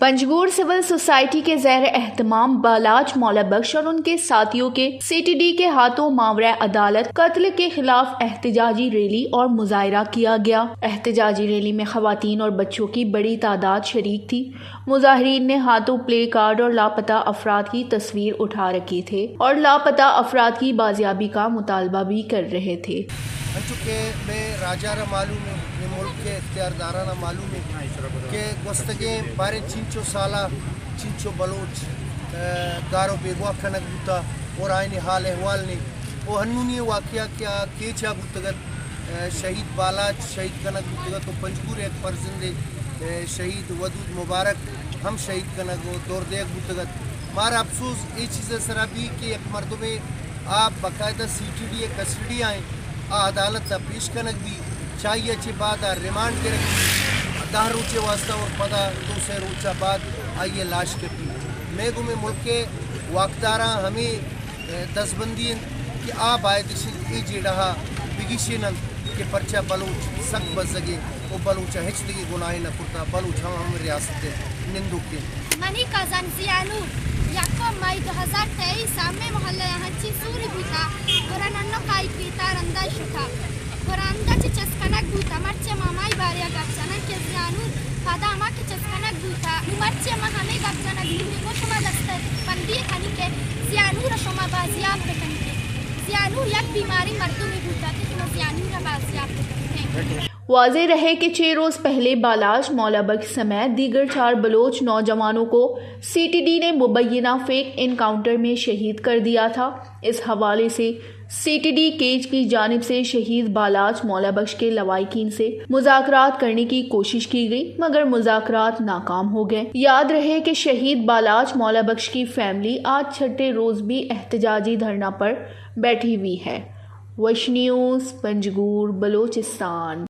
Panjgur civil society के ज़ेर एहतमाम बालाज मौला बख्श और उनके साथियों के CTD के हाथों मावरा अदालत कत्ल के खिलाफ एहतजाजी रैली और मुजाहरा किया गया। एहतजाजी रैली में खवातीन और बच्चों की बड़ी तादाद शरीक थी। मुजाहिरीन ने हाथों प्ले कार्ड और लापता अफराद की तस्वीर उठा रखी थे और लापता अफराद की बाजियाबी का मुतालबा भी कर रहे थे। चूँकि मैं राजारा मालूम है ये मुल्क के इख्तियारदाराना मालूम है कि गुस्तगे बारे चिंचो साला चिंचो बलोच गारो बेगवा खनक बूता और आयने हाल अहवाल ने वो हन्नूनी वाक़या क्या केचा बुतगत शहीद बालाज शहीद कनक बुतगत तो पंजगूर एक फर्जंदे शहीद वदूद मुबारक हम शहीद कनक दौर देख बुतगत मारा अफसोस ये चीज़ सरा भी कि एक मरतबे आप बाकायदा CTD कस्टडी आए अदालत पेश कनक भी चाहिए अच्छे बाद रिमांड के रखी 10 रोचे वास्ता और पदा 200 रोचा बाद आइए लाश कटी मैं गुमे मुल्क के वाकदारा हमें दसबंदी कि आप आए दिशी जेडहा बिगिशन के पर्चा बलूच सख्त बजगे वो बलूचा हिचदगी गुनाह न कुर्ता बलूच हम रियासत निंदू के मनी कजन जियानू याको मई 2023 सामने मोहल्ला हच्ची सूरी भूता कुरानन्नो काई पीता रंदा शुथा कुरानदा ची चस्कनक भूता मर्चे मामाई बारिया गपचना के जियानू फादा मा के चस्कनक भूता मर्चे मा हमें गपचना गिरी को शुमा दस्तर बंदी खनी के जियानू रशमा बाजियाब पेटन के जियानू एक बीमारी मर्दों में भूता के तो जियानू रा बाजियाब पेटन वाज़ेह रहे कि 6 रोज़ पहले बालाज मौला बख्श समेत दीगर 4 बलोच नौजवानों को CTD ने मुबैना फेक इनकाउंटर में शहीद कर दिया था। इस हवाले से CTD केज की जानिब से शहीद बालाज मौला बख्श के लवाहिकीन से मुज़ाकरात करने की कोशिश की गई मगर मुज़ाकरात नाकाम हो गए। याद रहे कि शहीद बालाज मौला बख्श की फैमिली आज छठे रोज़ भी एहतजाजी धरना पर बैठी हुई है। वश न्यूज़ पंजगूर बलोचिस्तान।